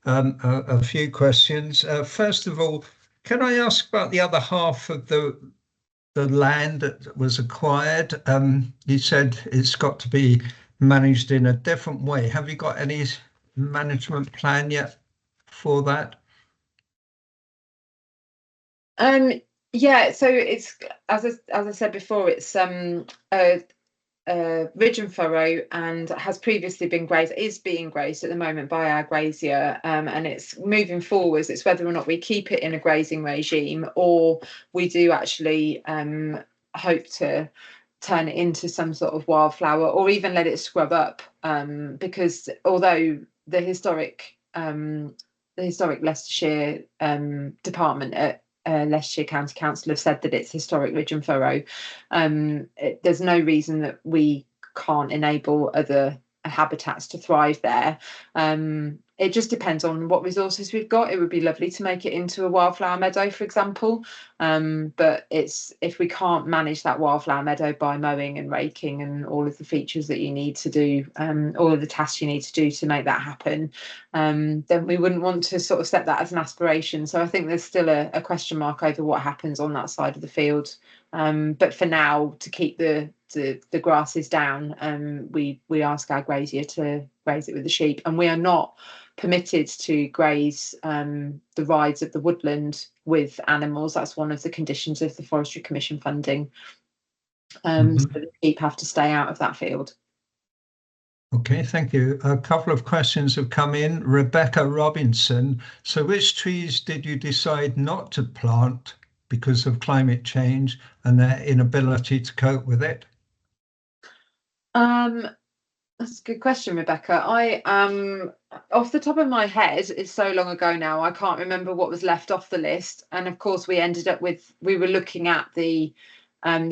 a few questions. First of all, can I ask about the other half of the land that was acquired? You said it's got to be managed in a different way. Have you got any management plan yet for that? Yeah, so it's as I said before, it's ridge and furrow, and has previously been grazed, is being grazed at the moment by our grazier, and it's moving forwards. It's whether or not we keep it in a grazing regime, or we do actually hope to turn it into some sort of wildflower, or even let it scrub up, because although the historic Leicestershire department at Leicestershire County Council have said that it's historic ridge and furrow, there's no reason that we can't enable other habitats to thrive there. It just depends on what resources we've got. It would be lovely to make it into a wildflower meadow, for example, but if we can't manage that wildflower meadow by mowing and raking and all of the features that you need to do, all of the tasks you need to do to make that happen, then we wouldn't want to sort of set that as an aspiration. So I think there's still a question mark over what happens on that side of the field But for now, to keep the grasses down, we ask our grazier to graze it with the sheep, and we are not permitted to graze the rides of the woodland with animals. That's one of the conditions of the Forestry Commission funding. So the sheep have to stay out of that field. Okay, thank you. A couple of questions have come in. Rebecca Robinson. So which trees did you decide not to plant because of climate change and their inability to cope with it? That's a good question, Rebecca. I off the top of my head, it's so long ago now, I can't remember what was left off the list. And of course, we were looking at the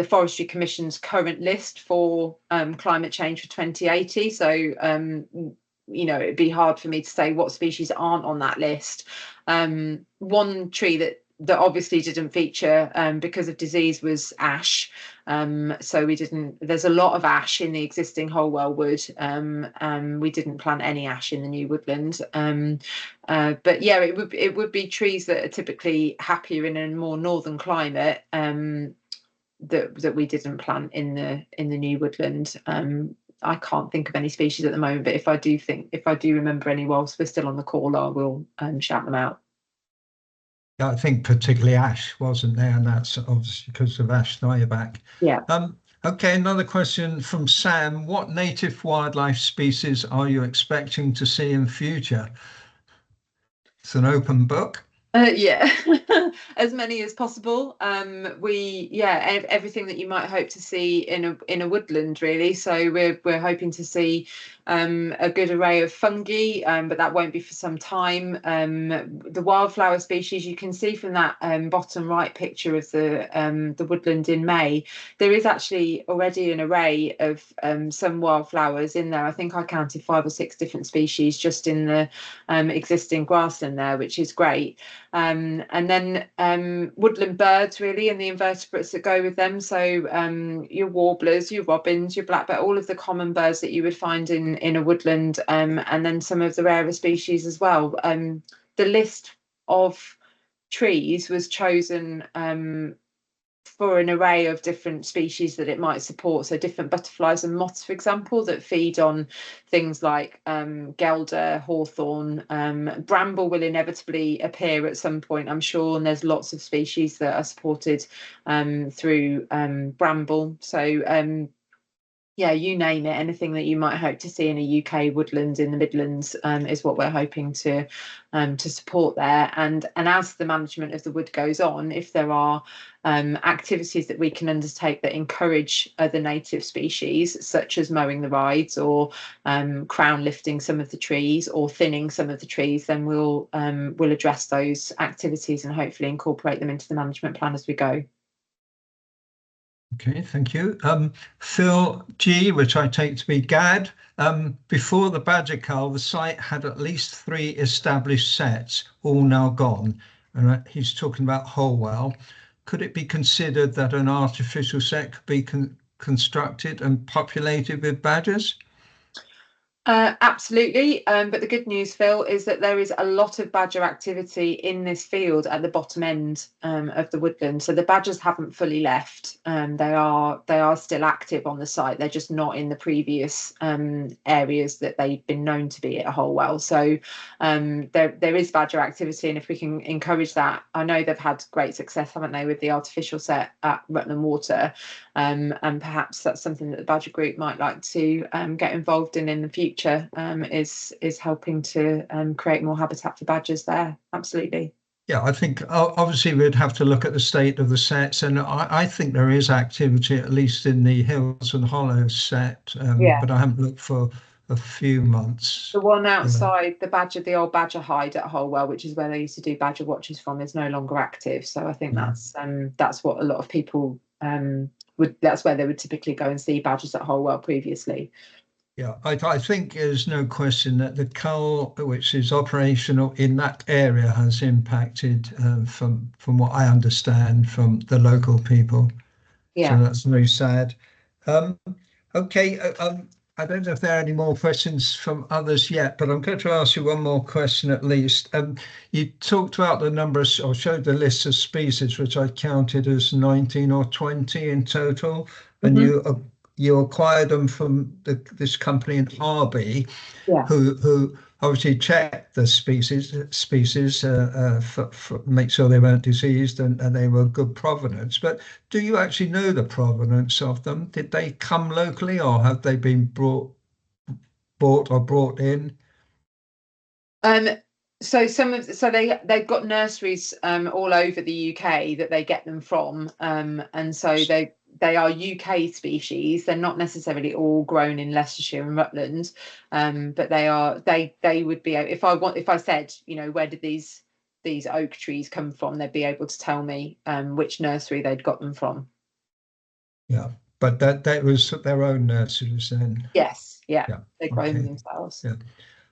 Forestry Commission's current list for climate change for 2080. So it'd be hard for me to say what species aren't on that list. One tree that obviously didn't feature because of disease was ash. So there's a lot of ash in the existing Holwell wood. We didn't plant any ash in the new woodland. But yeah, it would be trees that are typically happier in a more northern climate that we didn't plant in the new woodland. I can't think of any species at the moment, but if I do remember any whilst we're still on the call, I will shout them out. Yeah, I think particularly ash wasn't there, and that's obviously because of ash dieback. Yeah. Okay, another question from Sam. What native wildlife species are you expecting to see in future? It's an open book. Yeah, as many as possible. Everything that you might hope to see in a woodland, really. So we're hoping to see a good array of fungi, but that won't be for some time. The wildflower species, you can see from that bottom right picture of the woodland in May, there is actually already an array of some wildflowers in there. I think I counted 5 or 6 different species just in the existing grassland there, which is great. And then woodland birds, really, and the invertebrates that go with them. So your warblers, your robins, your blackbird, all of the common birds that you would find in a woodland, and then some of the rarer species as well. The list of trees was chosen for an array of different species that it might support. So different butterflies and moths, for example, that feed on things like gelder, hawthorn. Bramble will inevitably appear at some point, I'm sure, and there's lots of species that are supported through bramble. So yeah, you name it, anything that you might hope to see in a UK woodland in the Midlands is what we're hoping to support there. And as the management of the wood goes on, if there are activities that we can undertake that encourage other native species, such as mowing the rides or crown lifting some of the trees or thinning some of the trees, then we'll address those activities and hopefully incorporate them into the management plan as we go. Okay, thank you. Phil G, which I take to be Gad. Before the badger cull, the site had at least 3 established sets, all now gone. And he's talking about Holwell. Could it be considered that an artificial set could be constructed and populated with badgers? Absolutely. But the good news, Phil, is that there is a lot of badger activity in this field at the bottom end of the woodland. So the badgers haven't fully left. They are still active on the site. They're just not in the previous areas that they've been known to be at Holwell. So there is badger activity, and if we can encourage that, I know they've had great success, haven't they, with the artificial set at Rutland Water, and perhaps that's something that the badger group might like to get involved in the future. Is helping to create more habitat for badgers there. Absolutely. Yeah, I think obviously we'd have to look at the state of the sets, and I think there is activity, at least in the Hills and Hollows set, but I haven't looked for a few months. The one outside the old badger hide at Holwell, which is where they used to do badger watches from, is no longer active. So I think that's what a lot of people that's where they would typically go and see badgers at Holwell previously. Yeah, I think there's no question that the cull, which is operational in that area, has impacted from what I understand from the local people. Yeah. So that's very sad. Okay, I don't know if there are any more questions from others yet, but I'm going to ask you one more question at least. You talked about the numbers or showed the list of species, which I counted as 19 or 20 in total, and you acquired them from this company in Harby, Yeah. who obviously checked the species make sure they weren't diseased and they were good provenance. But do you actually know the provenance of them? Did they come locally or have they been bought or brought in? So they've got nurseries all over the UK that they get them from, and so they are UK species. They're not necessarily all grown in Leicestershire and Rutland, but they would be, if I said, where did these oak trees come from, they'd be able to tell me which nursery they'd got them from. Yeah, but that was their own nurseries then. Yes, yeah, Yeah, they grow them okay. themselves. Yeah.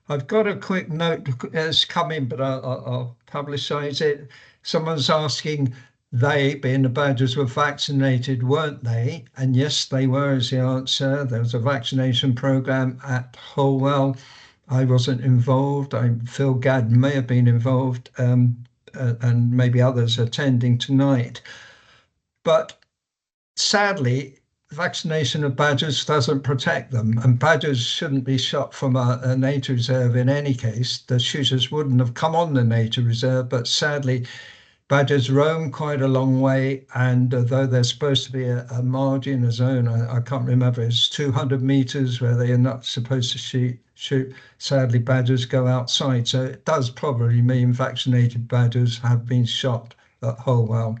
I've got a quick note that's come in, but I'll publicise it. Someone's asking, they, being the badgers, were vaccinated, weren't they? And yes, they were, is the answer. There was a vaccination programme at Holwell. I wasn't involved. Phil Gadd may have been involved, and maybe others attending tonight. But sadly, vaccination of badgers doesn't protect them, and badgers shouldn't be shot from a nature reserve in any case. The shooters wouldn't have come on the nature reserve, but sadly, badgers roam quite a long way, and though there's supposed to be a margin, a zone, I can't remember, it's 200 meters where they are not supposed to shoot. Sadly, badgers go outside, so it does probably mean vaccinated badgers have been shot at Holwell.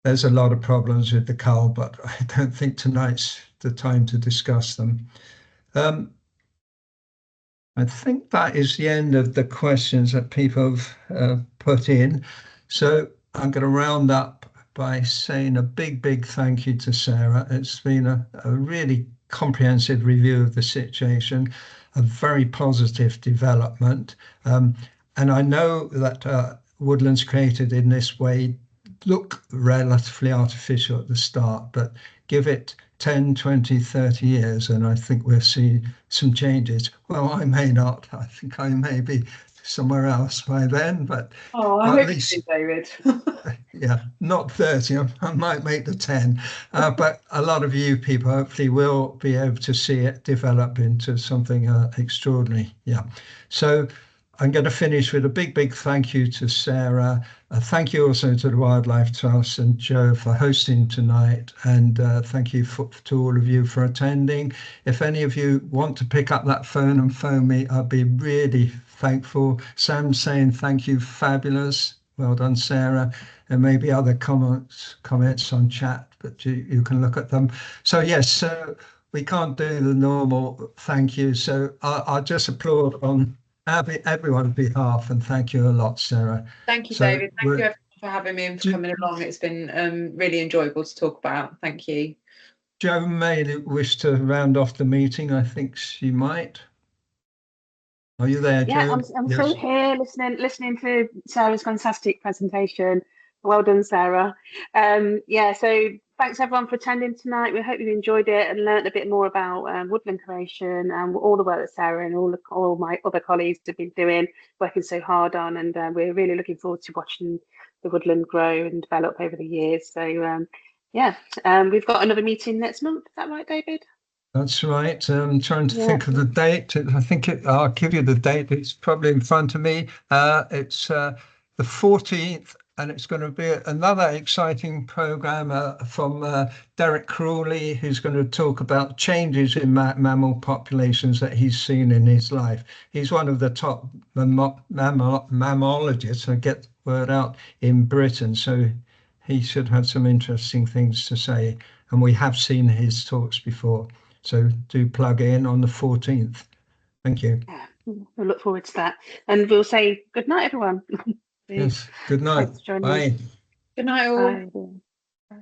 There's a lot of problems with the cull, but I don't think tonight's the time to discuss them. I think that is the end of the questions that people have put in. So I'm going to round up by saying a big thank you to Sarah. It's been a really comprehensive review of the situation, a very positive development. And I know that woodlands created in this way look relatively artificial at the start, but give it 10, 20, 30 years, and I think we'll see some changes. Well, I may not. I think I may be somewhere else by then, but I at hope least, you do, David. yeah, not 30. I might make the 10, but a lot of you people hopefully will be able to see it develop into something extraordinary. Yeah. So I'm going to finish with a big thank you to Sarah. Thank you also to the Wildlife Trust and Joe for hosting tonight. And thank you to all of you for attending. If any of you want to pick up that phone and phone me, I'd be really thankful. Sam's saying thank you, fabulous. Well done, Sarah. And maybe other comments on chat, but you can look at them. So yes, so we can't do the normal thank you. So I'll just applaud on everyone's behalf, and thank you a lot, Sarah. Thank you, So David. Thank you everyone for having me and for coming along. It's been really enjoyable to talk about. Thank you. Jo may wish to round off the meeting. I think she might. Are you there, Yeah, Jo? I'm Yes. still here listening to Sarah's fantastic presentation. Well done, Sarah. Yeah, so thanks everyone for attending tonight. We hope you enjoyed it and learned a bit more about woodland creation and all the work that Sarah and all my other colleagues have been doing, working so hard on, and we're really looking forward to watching the woodland grow and develop over the years. So yeah, we've got another meeting next month. Is that right, David? That's right. I'm trying to Yeah. think of the date. I think I'll give you the date. It's probably in front of me. It's the 14th, and it's going to be another exciting program from Derek Crawley, who's going to talk about changes in mammal populations that he's seen in his life. He's one of the top mammalogists, I get the word out, in Britain. So he should have some interesting things to say. And we have seen his talks before. So do plug in on the 14th. Thank you. Yeah, we'll look forward to that. And we'll say good night, everyone. Yes, good night. Thanks for joining Bye. us. Good night, all. Bye.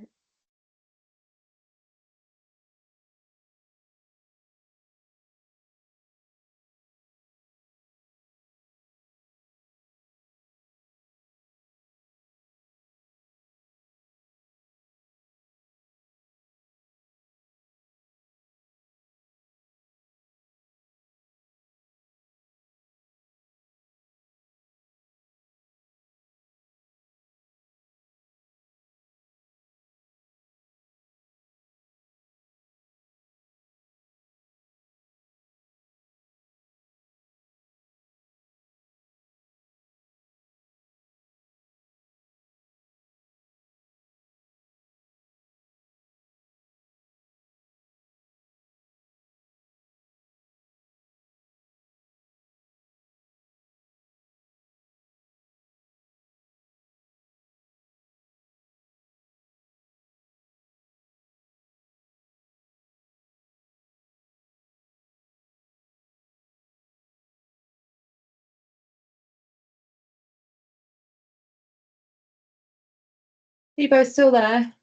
you both still there?